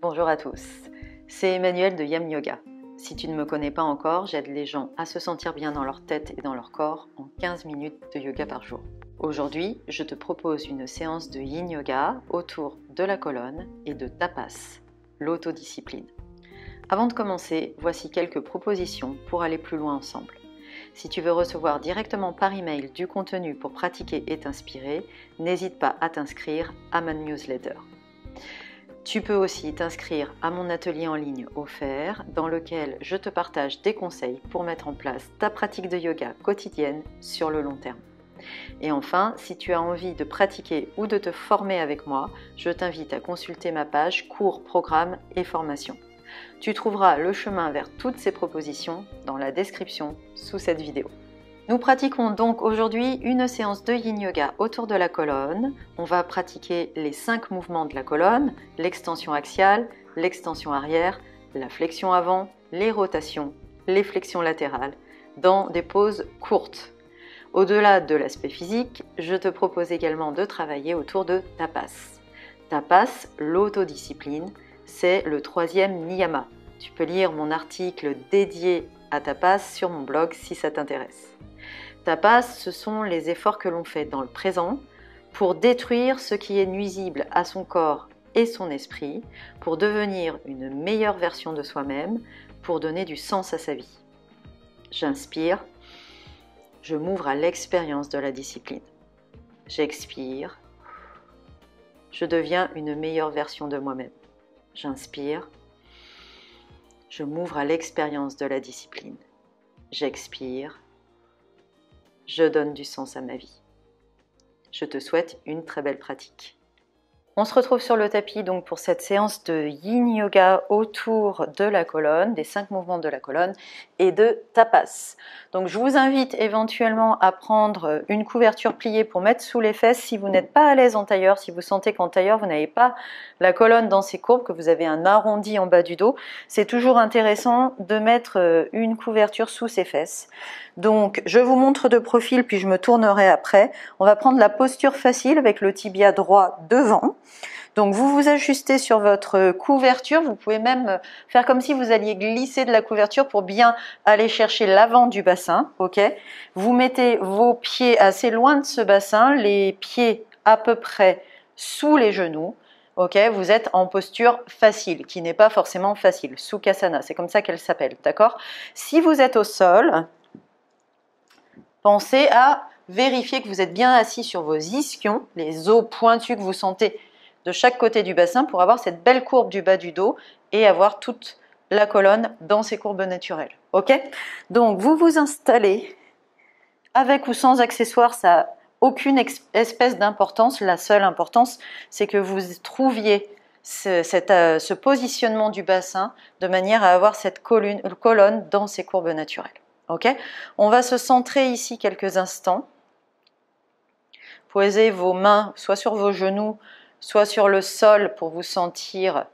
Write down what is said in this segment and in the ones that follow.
Bonjour à tous, c'est Emmanuelle de Yam Yoga. Si tu ne me connais pas encore, j'aide les gens à se sentir bien dans leur tête et dans leur corps en 15 minutes de yoga par jour. Aujourd'hui, je te propose une séance de Yin Yoga autour de la colonne et de Tapas, l'autodiscipline. Avant de commencer, voici quelques propositions pour aller plus loin ensemble. Si tu veux recevoir directement par email du contenu pour pratiquer et t'inspirer, n'hésite pas à t'inscrire à ma newsletter. Tu peux aussi t'inscrire à mon atelier en ligne offert dans lequel je te partage des conseils pour mettre en place ta pratique de yoga quotidienne sur le long terme. Et enfin, si tu as envie de pratiquer ou de te former avec moi, je t'invite à consulter ma page cours, programme et formation. Tu trouveras le chemin vers toutes ces propositions dans la description sous cette vidéo. Nous pratiquons donc aujourd'hui une séance de Yin Yoga autour de la colonne. On va pratiquer les 5 mouvements de la colonne, l'extension axiale, l'extension arrière, la flexion avant, les rotations, les flexions latérales, dans des poses courtes. Au-delà de l'aspect physique, je te propose également de travailler autour de Tapas. Tapas, l'autodiscipline, c'est le 3e niyama. Tu peux lire mon article dédié à Tapas sur mon blog si ça t'intéresse. Tapas, ce sont les efforts que l'on fait dans le présent pour détruire ce qui est nuisible à son corps et son esprit, pour devenir une meilleure version de soi-même, pour donner du sens à sa vie. J'inspire, je m'ouvre à l'expérience de la discipline. J'expire, je deviens une meilleure version de moi-même. J'inspire, je m'ouvre à l'expérience de la discipline. J'expire, je donne du sens à ma vie. Je te souhaite une très belle pratique. On se retrouve sur le tapis donc pour cette séance de Yin Yoga autour de la colonne, des 5 mouvements de la colonne et de Tapas. Donc je vous invite éventuellement à prendre une couverture pliée pour mettre sous les fesses si vous n'êtes pas à l'aise en tailleur, si vous sentez qu'en tailleur vous n'avez pas la colonne dans ses courbes, que vous avez un arrondi en bas du dos. C'est toujours intéressant de mettre une couverture sous ses fesses. Donc je vous montre de profil puis je me tournerai après. On va prendre la posture facile avec le tibia droit devant. Donc vous vous ajustez sur votre couverture, vous pouvez même faire comme si vous alliez glisser de la couverture pour bien aller chercher l'avant du bassin, ok? Vous mettez vos pieds assez loin de ce bassin, les pieds à peu près sous les genoux, ok? Vous êtes en posture facile, qui n'est pas forcément facile, Sukhasana, c'est comme ça qu'elle s'appelle, d'accord? Si vous êtes au sol, pensez à vérifier que vous êtes bien assis sur vos ischions, les os pointus que vous sentez de chaque côté du bassin pour avoir cette belle courbe du bas du dos et avoir toute la colonne dans ses courbes naturelles. Ok? Donc vous vous installez avec ou sans accessoires, ça n'a aucune espèce d'importance. La seule importance, c'est que vous trouviez ce positionnement du bassin de manière à avoir cette colonne dans ses courbes naturelles. Ok? On va se centrer ici quelques instants. Posez vos mains soit sur vos genoux, soit sur le sol pour vous sentir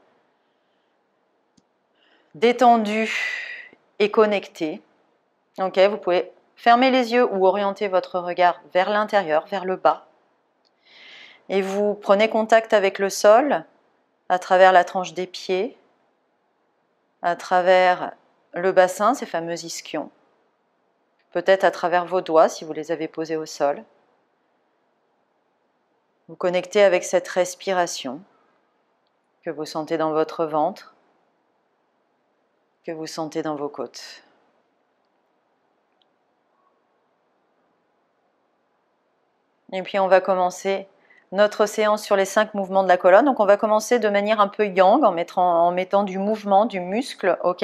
détendu et connecté. Ok, vous pouvez fermer les yeux ou orienter votre regard vers l'intérieur, vers le bas. Et vous prenez contact avec le sol à travers la tranche des pieds, à travers le bassin, ces fameux ischions. Peut-être à travers vos doigts si vous les avez posés au sol. Vous connectez avec cette respiration que vous sentez dans votre ventre, que vous sentez dans vos côtes. Et puis on va commencer notre séance sur les 5 mouvements de la colonne. Donc on va commencer de manière un peu yang, en mettant du mouvement, du muscle, ok?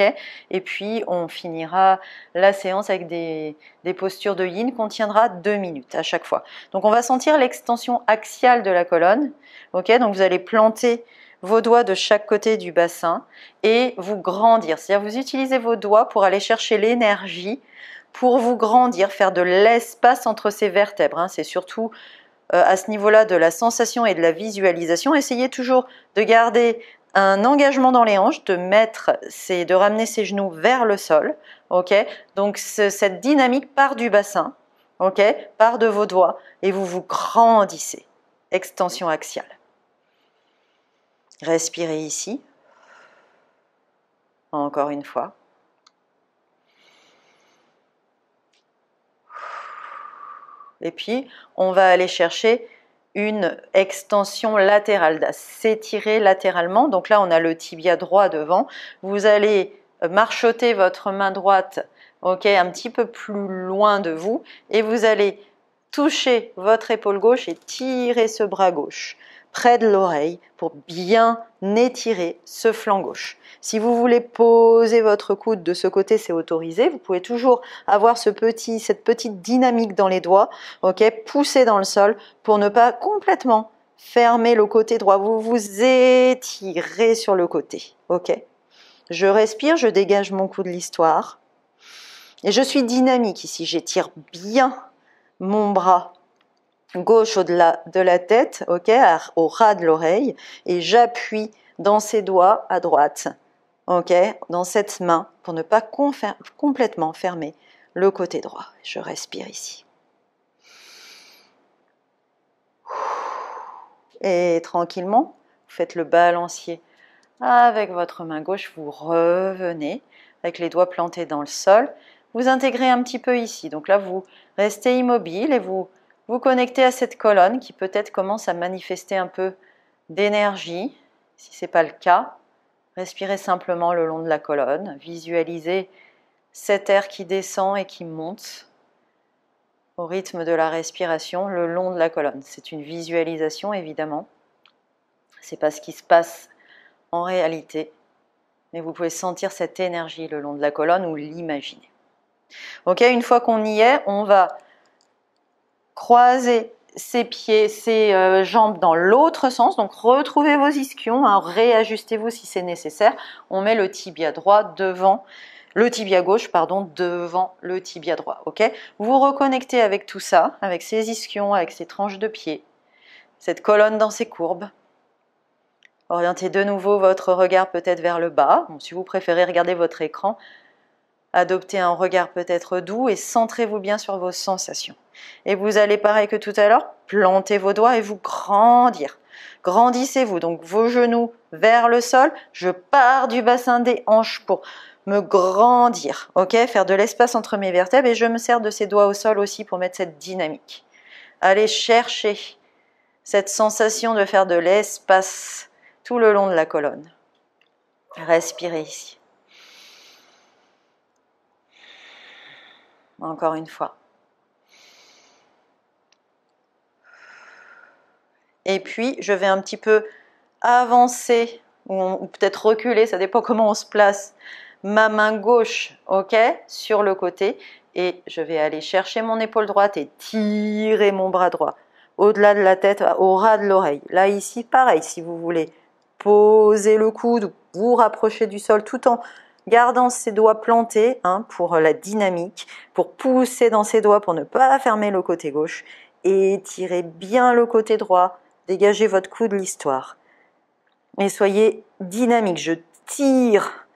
Et puis on finira la séance avec des postures de yin qu'on tiendra 2 minutes à chaque fois. Donc on va sentir l'extension axiale de la colonne, ok? Donc vous allez planter vos doigts de chaque côté du bassin et vous grandir. C'est-à-dire vous utilisez vos doigts pour aller chercher l'énergie, pour vous grandir, faire de l'espace entre ces vertèbres, hein. C'est surtout à ce niveau-là de la sensation et de la visualisation. Essayez toujours de garder un engagement dans les hanches, de ramener ses genoux vers le sol. Ok? Donc cette dynamique part du bassin, ok? Part de vos doigts et vous vous grandissez. Extension axiale. Respirez ici. Encore une fois. Et puis, on va aller chercher une extension latérale, s'étirer latéralement. Donc là, on a le tibia droit devant. Vous allez marchoter votre main droite, ok, un petit peu plus loin de vous, et vous allez toucher votre épaule gauche et tirer ce bras gauche près de l'oreille pour bien étirer ce flanc gauche. Si vous voulez poser votre coude de ce côté, c'est autorisé. Vous pouvez toujours avoir cette petite dynamique dans les doigts, ok, pousser dans le sol pour ne pas complètement fermer le côté droit. Vous vous étirez sur le côté, ok. Je respire, je dégage mon cou de l'histoire. Et je suis dynamique ici, j'étire bien mon bras gauche au-delà de la tête, ok, au ras de l'oreille, et j'appuie dans ces doigts à droite, ok, dans cette main, pour ne pas complètement fermer le côté droit. Je respire ici. Et tranquillement, vous faites le balancier avec votre main gauche, vous revenez avec les doigts plantés dans le sol, vous intégrez un petit peu ici. Donc là, vous restez immobile et vous connectez à cette colonne qui peut-être commence à manifester un peu d'énergie. Si ce n'est pas le cas, respirez simplement le long de la colonne, visualisez cet air qui descend et qui monte au rythme de la respiration le long de la colonne. C'est une visualisation évidemment, ce n'est pas ce qui se passe en réalité, mais vous pouvez sentir cette énergie le long de la colonne ou l'imaginer. Ok, une fois qu'on y est, on va croiser ses pieds, ses jambes dans l'autre sens. Donc retrouvez vos ischions, hein, réajustez-vous si c'est nécessaire. On met le tibia droit devant, le tibia gauche, pardon, devant le tibia droit. Ok, vous reconnectez avec tout ça, avec ces ischions, avec ces tranches de pieds, cette colonne dans ses courbes. Orientez de nouveau votre regard peut-être vers le bas. Bon, si vous préférez regarder votre écran, adoptez un regard peut-être doux et centrez-vous bien sur vos sensations. Et vous allez, pareil que tout à l'heure, planter vos doigts et vous grandir. Grandissez-vous, donc vos genoux vers le sol. Je pars du bassin des hanches pour me grandir, ok, faire de l'espace entre mes vertèbres et je me sers de ces doigts au sol aussi pour mettre cette dynamique. Allez chercher cette sensation de faire de l'espace tout le long de la colonne. Respirez ici. Encore une fois. Et puis, je vais un petit peu avancer ou peut-être reculer, ça dépend comment on se place, ma main gauche, ok, sur le côté. Et je vais aller chercher mon épaule droite et tirer mon bras droit au-delà de la tête, au ras de l'oreille. Là, ici, pareil, si vous voulez poser le coude, vous rapprocher du sol tout en gardant ses doigts plantés, hein, pour la dynamique, pour pousser dans ses doigts pour ne pas fermer le côté gauche et étirez bien le côté droit, dégagez votre cou de l'histoire et soyez dynamique. Je tire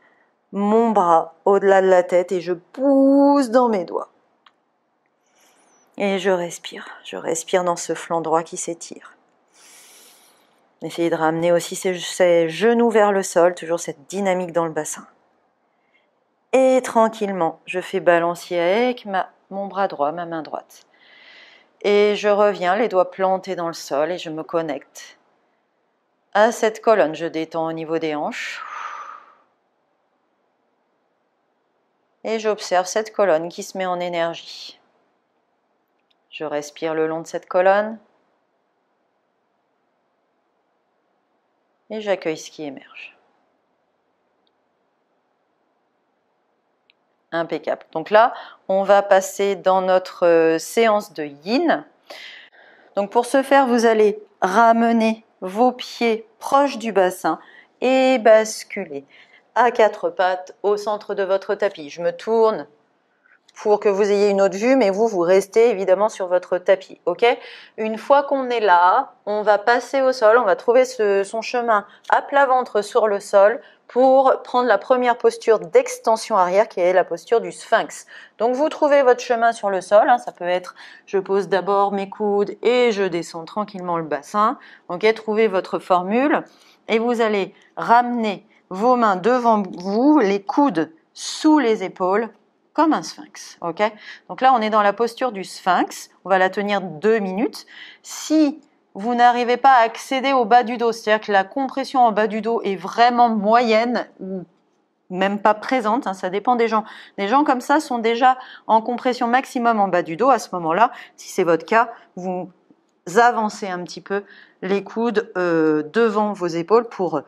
mon bras au-delà de la tête et je pousse dans mes doigts et je respire dans ce flanc droit qui s'étire. Essayez de ramener aussi ses genoux vers le sol, toujours cette dynamique dans le bassin. Et tranquillement, je fais balancier avec mon bras droit, ma main droite. Et je reviens, les doigts plantés dans le sol, et je me connecte à cette colonne. Je détends au niveau des hanches. Et j'observe cette colonne qui se met en énergie. Je respire le long de cette colonne. Et j'accueille ce qui émerge. Impeccable. Donc là, on va passer dans notre séance de yin. Donc pour ce faire, vous allez ramener vos pieds proches du bassin et basculer à quatre pattes au centre de votre tapis. Je me tourne pour que vous ayez une autre vue, mais vous restez évidemment sur votre tapis, ok? Une fois qu'on est là, on va passer au sol, on va trouver son chemin à plat ventre sur le sol pour prendre la première posture d'extension arrière qui est la posture du sphinx. Donc vous trouvez votre chemin sur le sol, hein, ça peut être, je pose d'abord mes coudes et je descends tranquillement le bassin, ok? Trouvez votre formule et vous allez ramener vos mains devant vous, les coudes sous les épaules, comme un sphinx. Ok? Donc là, on est dans la posture du sphinx. On va la tenir 2 minutes. Si vous n'arrivez pas à accéder au bas du dos, c'est-à-dire que la compression en bas du dos est vraiment moyenne ou même pas présente, hein, ça dépend des gens. Les gens comme ça sont déjà en compression maximum en bas du dos. À ce moment-là, si c'est votre cas, vous avancez un petit peu les coudes devant vos épaules pour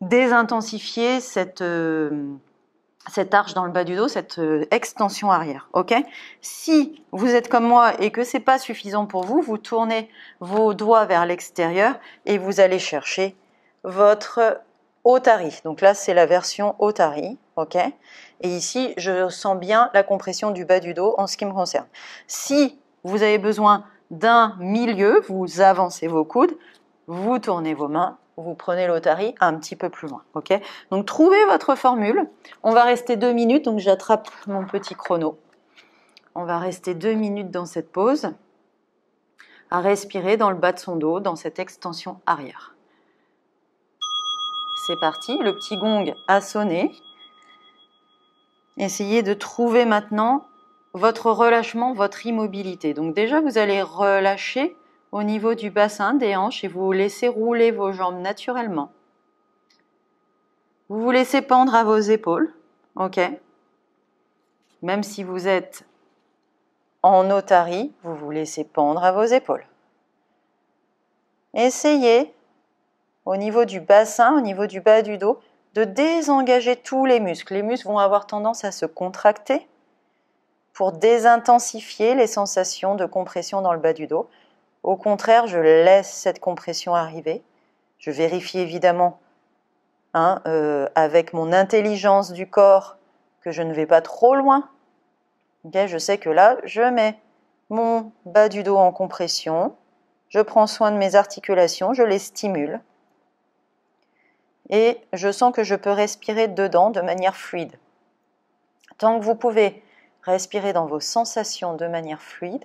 désintensifier cette arche dans le bas du dos, cette extension arrière. Ok? Si vous êtes comme moi et que c'est pas suffisant pour vous, vous tournez vos doigts vers l'extérieur et vous allez chercher votre Otari. Donc là, c'est la version Otari. Ok? Et ici, je sens bien la compression du bas du dos en ce qui me concerne. Si vous avez besoin d'un milieu, vous avancez vos coudes, vous tournez vos mains, vous prenez l'Otari un petit peu plus loin. Ok? Donc trouvez votre formule. On va rester 2 minutes, donc j'attrape mon petit chrono. On va rester 2 minutes dans cette pause, à respirer dans le bas de son dos, dans cette extension arrière. C'est parti, le petit gong a sonné. Essayez de trouver maintenant votre relâchement, votre immobilité. Donc déjà, vous allez relâcher au niveau du bassin, des hanches, et vous laissez rouler vos jambes naturellement. Vous vous laissez pendre à vos épaules, ok? Même si vous êtes en Otari, vous vous laissez pendre à vos épaules. Essayez, au niveau du bassin, au niveau du bas du dos, de désengager tous les muscles. Les muscles vont avoir tendance à se contracter pour désintensifier les sensations de compression dans le bas du dos. Au contraire, je laisse cette compression arriver. Je vérifie évidemment avec mon intelligence du corps que je ne vais pas trop loin. Okay, je sais que là, je mets mon bas du dos en compression, je prends soin de mes articulations, je les stimule et je sens que je peux respirer dedans de manière fluide. Tant que vous pouvez respirer dans vos sensations de manière fluide,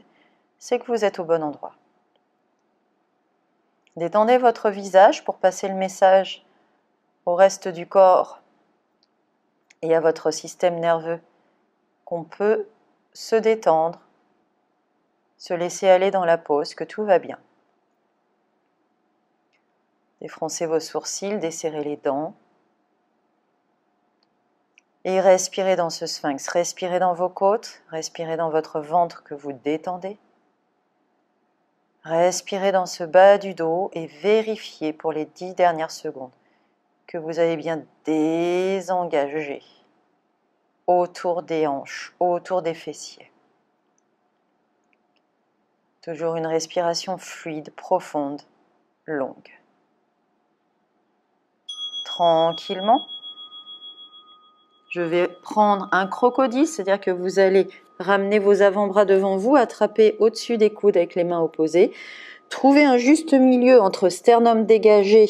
c'est que vous êtes au bon endroit. Détendez votre visage pour passer le message au reste du corps et à votre système nerveux qu'on peut se détendre, se laisser aller dans la pause, que tout va bien. Défroncez vos sourcils, desserrez les dents et respirez dans ce sphinx. Respirez dans vos côtes, respirez dans votre ventre que vous détendez. Respirez dans ce bas du dos et vérifiez pour les 10 dernières secondes que vous avez bien désengagé autour des hanches, autour des fessiers. Toujours une respiration fluide, profonde, longue. Tranquillement, je vais prendre un crocodile, c'est-à-dire que vous allez ramener vos avant-bras devant vous, attraper au-dessus des coudes avec les mains opposées, trouver un juste milieu entre sternum dégagé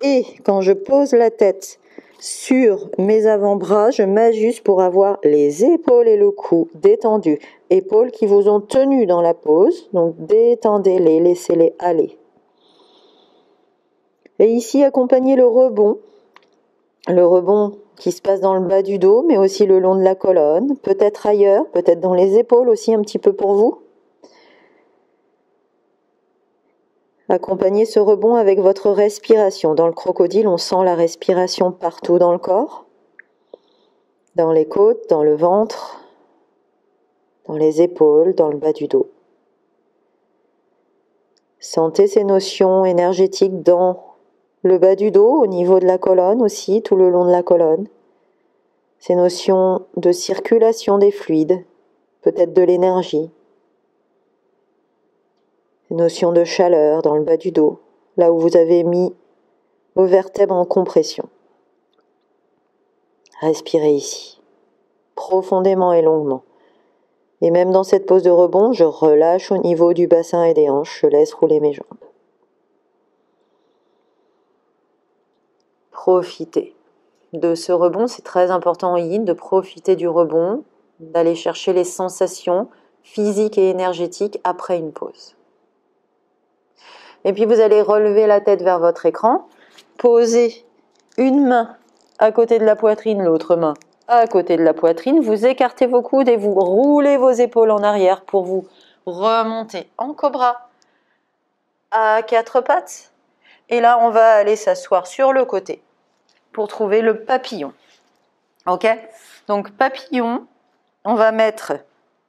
et quand je pose la tête sur mes avant-bras, je m'ajuste pour avoir les épaules et le cou détendus. Épaules qui vous ont tenu dans la pose, donc détendez-les, laissez-les aller. Et ici, accompagnez le rebond qui se passe dans le bas du dos, mais aussi le long de la colonne, peut-être ailleurs, peut-être dans les épaules aussi un petit peu pour vous. Accompagnez ce rebond avec votre respiration. Dans le crocodile, on sent la respiration partout dans le corps, dans les côtes, dans le ventre, dans les épaules, dans le bas du dos. Sentez ces notions énergétiques dans le bas du dos, au niveau de la colonne aussi, tout le long de la colonne. Ces notions de circulation des fluides, peut-être de l'énergie. Ces notions de chaleur dans le bas du dos, là où vous avez mis vos vertèbres en compression. Respirez ici, profondément et longuement. Et même dans cette pose de rebond, je relâche au niveau du bassin et des hanches, je laisse rouler mes jambes. Profitez de ce rebond, c'est très important en yin, de profiter du rebond, d'aller chercher les sensations physiques et énergétiques après une pause. Et puis vous allez relever la tête vers votre écran posez une main à côté de la poitrine, l'autre main à côté de la poitrine. Vous écartez vos coudes et vous roulez vos épaules en arrière pour vous remonter en cobra à quatre pattes. Et là, on va aller s'asseoir sur le côté pour trouver le papillon. Ok? Donc, papillon, on va mettre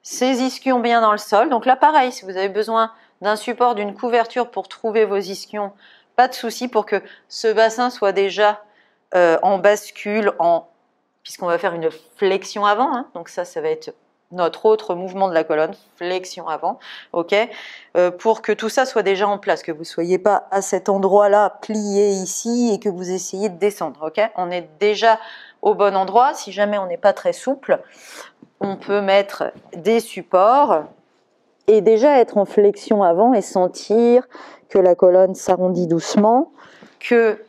ses ischions bien dans le sol. Donc là, pareil, si vous avez besoin d'un support, d'une couverture pour trouver vos ischions, pas de souci pour que ce bassin soit déjà en bascule, puisqu'on va faire une flexion avant. Hein. Donc ça va être notre autre mouvement de la colonne, flexion avant, ok, pour que tout ça soit déjà en place, que vous ne soyez pas à cet endroit-là plié ici et que vous essayez de descendre, ok. On est déjà au bon endroit. Si jamais on n'est pas très souple, on peut mettre des supports et déjà être en flexion avant et sentir que la colonne s'arrondit doucement, que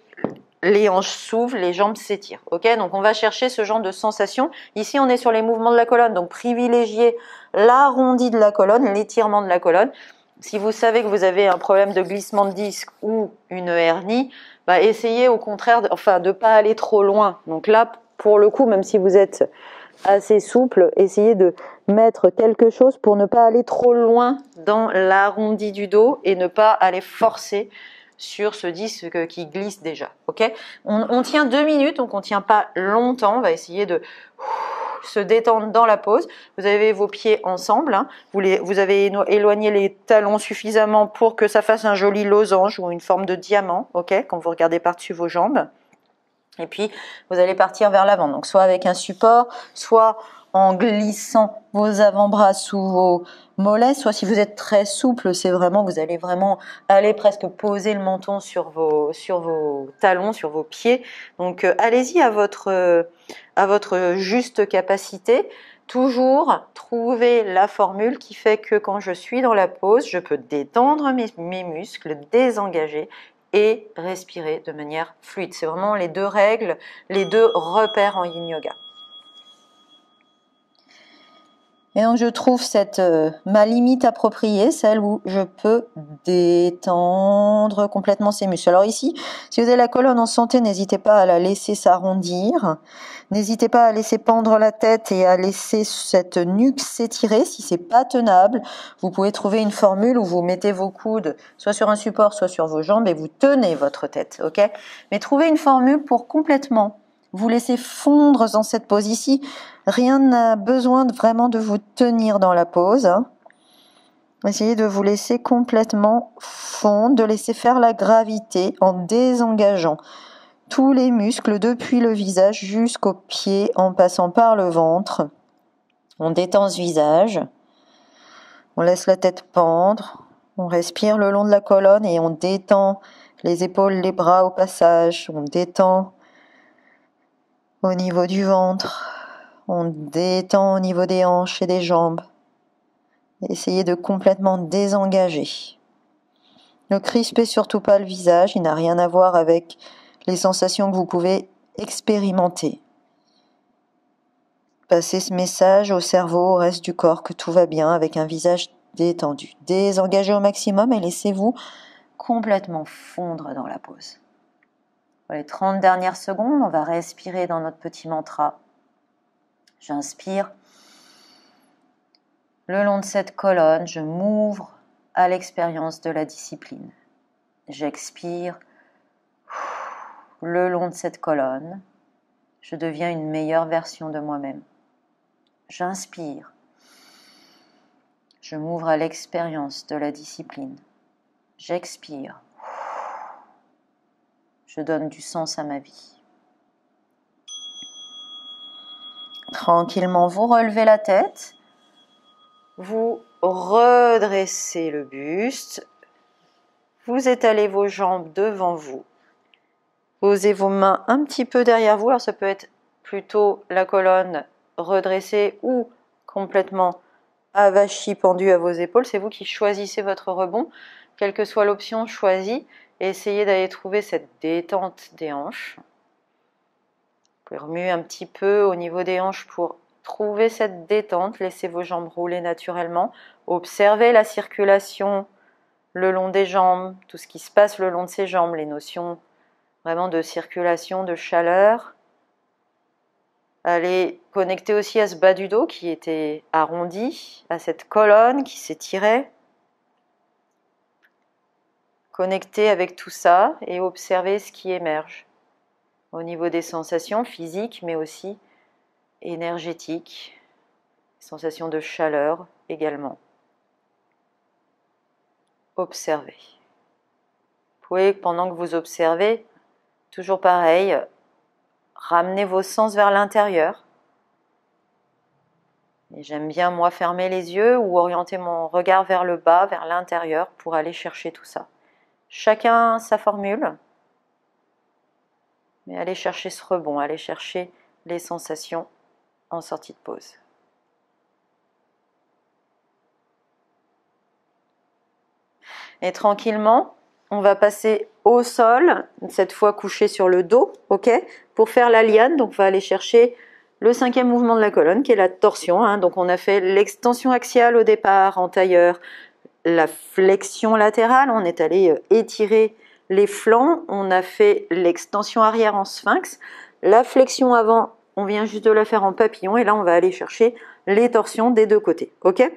les hanches s'ouvrent, les jambes s'étirent. Ok, donc on va chercher ce genre de sensation. Ici, on est sur les mouvements de la colonne, donc privilégiez l'arrondi de la colonne, l'étirement de la colonne. Si vous savez que vous avez un problème de glissement de disque ou une hernie, bah essayez au contraire de ne pas aller trop loin. Donc là, pour le coup, même si vous êtes assez souple, essayez de mettre quelque chose pour ne pas aller trop loin dans l'arrondi du dos et ne pas aller forcer sur ce disque qui glisse déjà. Ok, on tient 2 minutes, donc on ne tient pas longtemps. On va essayer de se détendre dans la pose. Vous avez vos pieds ensemble. Hein. Vous avez éloigné les talons suffisamment pour que ça fasse un joli losange ou une forme de diamant. Ok, quand vous regardez par-dessus vos jambes. Et puis, vous allez partir vers l'avant. Donc, soit avec un support, soit en glissant vos avant-bras sous vos mollets, soit si vous êtes très souple, c'est vraiment, vous allez vraiment aller presque poser le menton sur vos talons, sur vos pieds. Donc, allez-y à votre juste capacité. Toujours trouver la formule qui fait que quand je suis dans la pose, je peux détendre mes muscles, désengager et respirer de manière fluide. C'est vraiment les deux règles, les deux repères en yin yoga. Et donc je trouve ma limite appropriée, celle où je peux détendre complètement ces muscles. Alors ici, si vous avez la colonne en santé, n'hésitez pas à la laisser s'arrondir. N'hésitez pas à laisser pendre la tête et à laisser cette nuque s'étirer. Si c'est pas tenable, vous pouvez trouver une formule où vous mettez vos coudes soit sur un support, soit sur vos jambes et vous tenez votre tête, ok ? Mais trouvez une formule pour complètement vous laissez fondre dans cette pose ici. Rien n'a besoin vraiment de vous tenir dans la pose. Hein. Essayez de vous laisser complètement fondre, de laisser faire la gravité en désengageant tous les muscles depuis le visage jusqu'aux pieds en passant par le ventre. On détend ce visage. On laisse la tête pendre. On respire le long de la colonne et on détend les épaules, les bras au passage. On détend au niveau du ventre, on détend au niveau des hanches et des jambes. Essayez de complètement désengager. Ne crispez surtout pas le visage, il n'a rien à voir avec les sensations que vous pouvez expérimenter. Passez ce message au cerveau, au reste du corps, que tout va bien avec un visage détendu. Désengagez au maximum et laissez-vous complètement fondre dans la pose. Pour les 30 dernières secondes, on va respirer dans notre petit mantra. J'inspire. Le long de cette colonne, je m'ouvre à l'expérience de la discipline. J'expire. Le long de cette colonne, je deviens une meilleure version de moi-même. J'inspire. Je m'ouvre à l'expérience de la discipline. J'expire. Je donne du sens à ma vie. Tranquillement, vous relevez la tête, vous redressez le buste, vous étalez vos jambes devant vous, posez vos mains un petit peu derrière vous, alors ça peut être plutôt la colonne redressée ou complètement avachie, pendue à vos épaules, c'est vous qui choisissez votre rebond, quelle que soit l'option choisie, et essayez d'aller trouver cette détente des hanches. Vous pouvez remuer un petit peu au niveau des hanches pour trouver cette détente. Laissez vos jambes rouler naturellement. Observez la circulation le long des jambes, tout ce qui se passe le long de ces jambes, les notions vraiment de circulation, de chaleur. Allez connecter aussi à ce bas du dos qui était arrondi, à cette colonne qui s'étirait. Connecter avec tout ça et observer ce qui émerge au niveau des sensations physiques, mais aussi énergétiques, sensations de chaleur également. Observez. Vous pouvez, pendant que vous observez, toujours pareil, ramener vos sens vers l'intérieur. Et j'aime bien, moi, fermer les yeux ou orienter mon regard vers le bas, vers l'intérieur, pour aller chercher tout ça. Chacun sa formule, mais allez chercher ce rebond, allez chercher les sensations en sortie de pause. Et tranquillement, on va passer au sol, cette fois couché sur le dos, ok, pour faire la liane. Donc on va aller chercher le 5e mouvement de la colonne, qui est la torsion. Hein. Donc on a fait l'extension axiale au départ en tailleur, la flexion latérale, on est allé étirer les flancs, on a fait l'extension arrière en sphinx, la flexion avant, on vient juste de la faire en papillon, et là on va aller chercher les torsions des deux côtés, ok?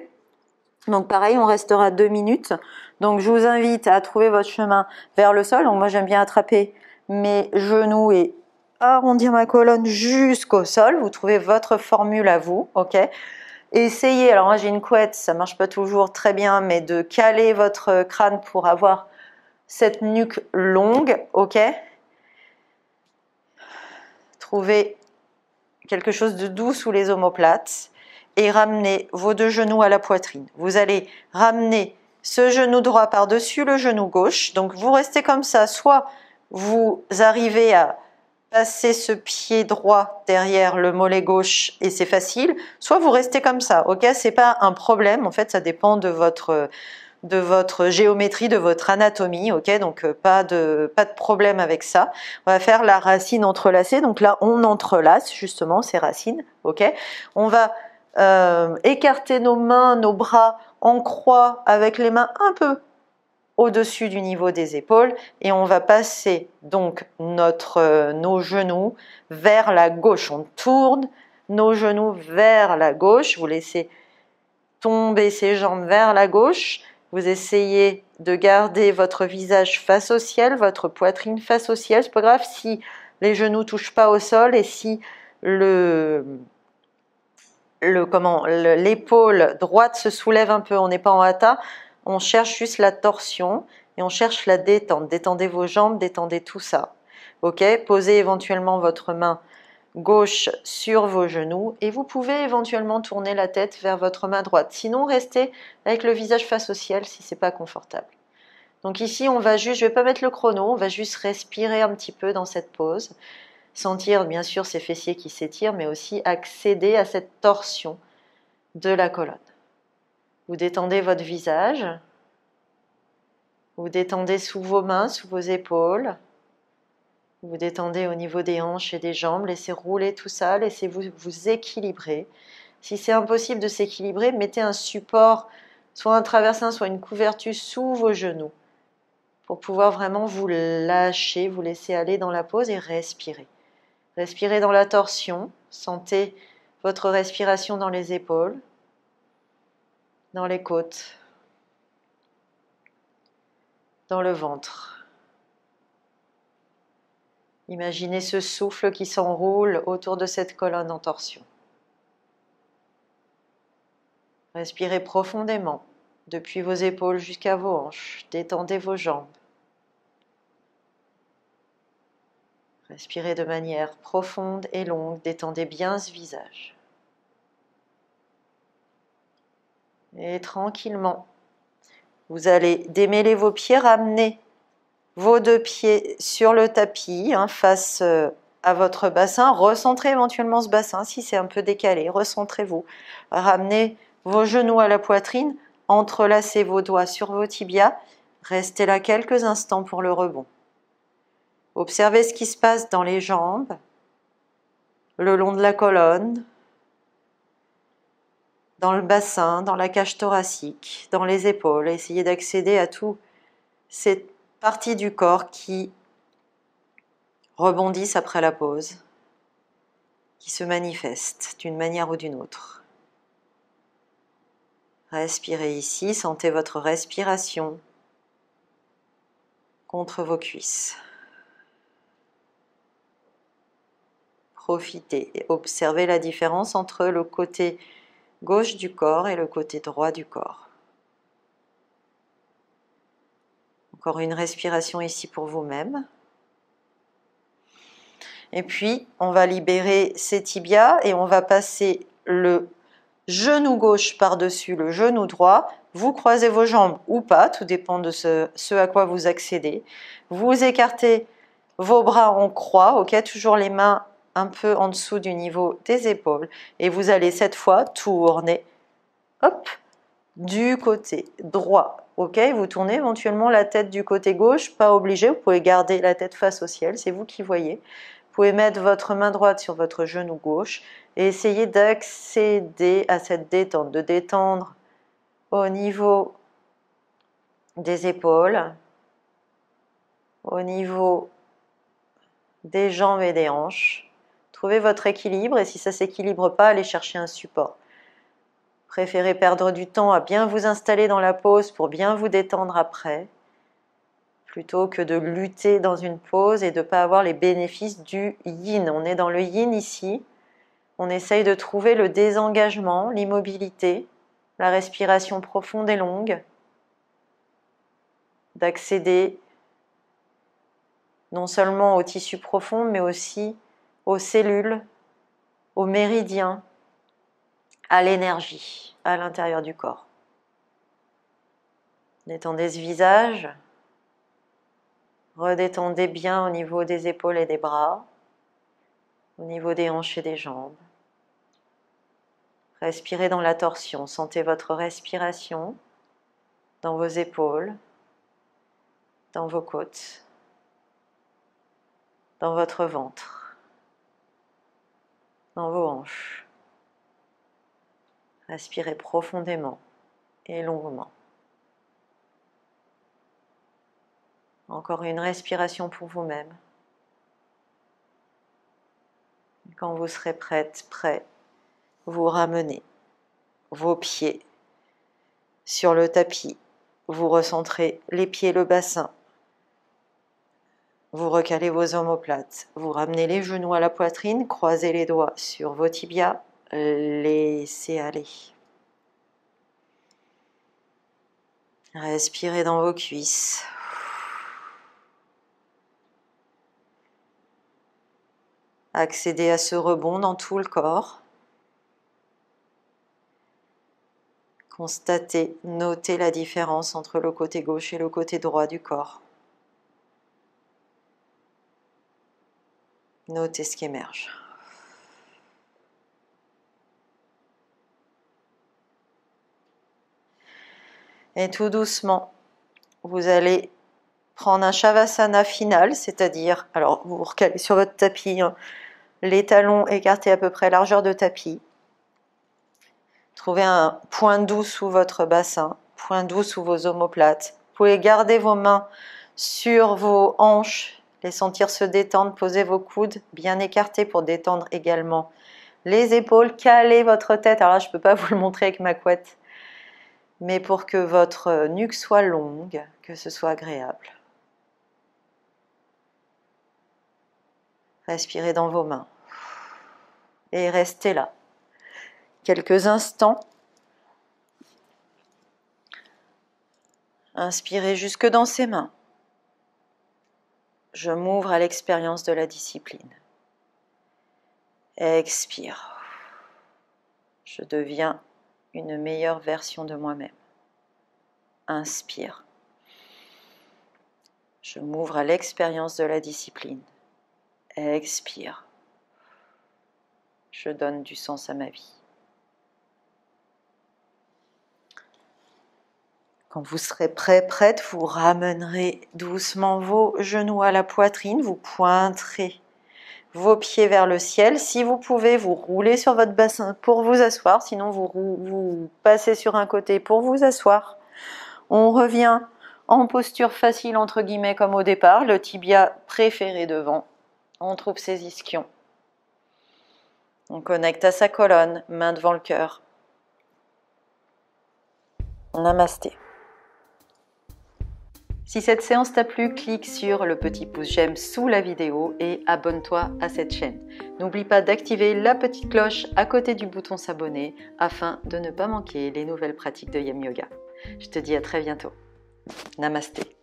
Donc pareil, on restera 2 minutes. Donc je vous invite à trouver votre chemin vers le sol. Donc moi j'aime bien attraper mes genoux et arrondir ma colonne jusqu'au sol. Vous trouvez votre formule à vous, ok? Essayez, alors moi j'ai une couette, ça marche pas toujours très bien, mais de caler votre crâne pour avoir cette nuque longue, ok? Trouvez quelque chose de doux sous les omoplates et ramenez vos 2 genoux à la poitrine. Vous allez ramener ce genou droit par-dessus le genou gauche, donc vous restez comme ça, soit vous arrivez à passer ce pied droit derrière le mollet gauche et c'est facile, soit vous restez comme ça, ok? C'est pas un problème, en fait ça dépend de votre géométrie, de votre anatomie, ok? Donc pas de problème avec ça. On va faire la racine entrelacée, donc là on entrelace justement ces racines, ok? On va écarter nos mains, nos bras en croix avec les mains un peu au-dessus du niveau des épaules et on va passer donc nos genoux vers la gauche. On tourne nos genoux vers la gauche, vous laissez tomber ces jambes vers la gauche, vous essayez de garder votre visage face au ciel, votre poitrine face au ciel, c'est pas grave si les genoux ne touchent pas au sol et si l'épaule droite se soulève un peu, on n'est pas en hatha, on cherche juste la torsion et on cherche la détente. Détendez vos jambes, détendez tout ça. Ok, posez éventuellement votre main gauche sur vos genoux et vous pouvez éventuellement tourner la tête vers votre main droite. Sinon, restez avec le visage face au ciel si c'est pas confortable. Donc ici, on va juste, je vais pas mettre le chrono, on va juste respirer un petit peu dans cette pause. Sentir bien sûr ces fessiers qui s'étirent, mais aussi accéder à cette torsion de la colonne. Vous détendez votre visage, vous détendez sous vos mains, sous vos épaules, vous détendez au niveau des hanches et des jambes, laissez rouler tout ça, laissez-vous vous équilibrer. Si c'est impossible de s'équilibrer, mettez un support, soit un traversin, soit une couverture sous vos genoux, pour pouvoir vraiment vous lâcher, vous laisser aller dans la pause et respirer. Respirez dans la torsion, sentez votre respiration dans les épaules, dans les côtes, dans le ventre. Imaginez ce souffle qui s'enroule autour de cette colonne en torsion. Respirez profondément depuis vos épaules jusqu'à vos hanches, détendez vos jambes. Respirez de manière profonde et longue, détendez bien ce visage. Et tranquillement, vous allez démêler vos pieds, ramener vos 2 pieds sur le tapis, face à votre bassin. Recentrez éventuellement ce bassin si c'est un peu décalé, recentrez-vous. Ramenez vos genoux à la poitrine, entrelacez vos doigts sur vos tibias, restez là quelques instants pour le rebond. Observez ce qui se passe dans les jambes, le long de la colonne, dans le bassin, dans la cage thoracique, dans les épaules. Essayez d'accéder à toutes ces parties du corps qui rebondissent après la pause, qui se manifestent d'une manière ou d'une autre. Respirez ici, sentez votre respiration contre vos cuisses. Profitez et observez la différence entre le côté gauche du corps et le côté droit du corps. Encore une respiration ici pour vous-même. Et puis, on va libérer ces tibias et on va passer le genou gauche par-dessus le genou droit. Vous croisez vos jambes ou pas, tout dépend de ce à quoi vous accédez. Vous écartez vos bras en croix, ok, toujours les mains un peu en dessous du niveau des épaules. Et vous allez cette fois tourner, hop, du côté droit. Ok, vous tournez éventuellement la tête du côté gauche, pas obligé, vous pouvez garder la tête face au ciel, c'est vous qui voyez. Vous pouvez mettre votre main droite sur votre genou gauche et essayer d'accéder à cette détente, de détendre au niveau des épaules, au niveau des jambes et des hanches. Trouvez votre équilibre et si ça ne s'équilibre pas, allez chercher un support. Préférez perdre du temps à bien vous installer dans la pause pour bien vous détendre après, plutôt que de lutter dans une pause et de ne pas avoir les bénéfices du yin. On est dans le yin ici, on essaye de trouver le désengagement, l'immobilité, la respiration profonde et longue, d'accéder non seulement au tissu profond, mais aussi aux cellules, aux méridiens, à l'énergie, à l'intérieur du corps. Détendez ce visage, redétendez bien au niveau des épaules et des bras, au niveau des hanches et des jambes. Respirez dans la torsion, sentez votre respiration dans vos épaules, dans vos côtes, dans votre ventre, dans vos hanches. Respirez profondément et longuement. Encore une respiration pour vous-même. Quand vous serez prête, prêt, vous ramenez vos pieds sur le tapis. Vous recentrez les pieds, le bassin. Vous recalez vos omoplates. Vous ramenez les genoux à la poitrine, croisez les doigts sur vos tibias. Laissez aller. Respirez dans vos cuisses. Accédez à ce rebond dans tout le corps. Constatez, notez la différence entre le côté gauche et le côté droit du corps. Notez ce qui émerge. Et tout doucement, vous allez prendre un Shavasana final, c'est-à-dire, alors vous vous recalez sur votre tapis, hein, les talons écartés à peu près largeur de tapis. Trouvez un point doux sous votre bassin, point doux sous vos omoplates. Vous pouvez garder vos mains sur vos hanches, les sentir se détendre, posez vos coudes bien écartés pour détendre également les épaules, calez votre tête. Alors là, je ne peux pas vous le montrer avec ma couette, mais pour que votre nuque soit longue, que ce soit agréable. Respirez dans vos mains et restez là quelques instants. Inspirez jusque dans ses mains. Je m'ouvre à l'expérience de la discipline. Expire. Je deviens une meilleure version de moi-même. Inspire. Je m'ouvre à l'expérience de la discipline. Expire. Je donne du sens à ma vie. Quand vous serez prêt, prête, vous ramènerez doucement vos genoux à la poitrine, vous pointerez vos pieds vers le ciel. Si vous pouvez, vous roulez sur votre bassin pour vous asseoir, sinon vous passez sur un côté pour vous asseoir. On revient en posture facile entre guillemets comme au départ, le tibia préféré devant. On trouve ses ischions. On connecte à sa colonne, main devant le cœur. Namasté. Si cette séance t'a plu, clique sur le petit pouce j'aime sous la vidéo et abonne-toi à cette chaîne. N'oublie pas d'activer la petite cloche à côté du bouton s'abonner afin de ne pas manquer les nouvelles pratiques de Yam Yoga. Je te dis à très bientôt. Namasté.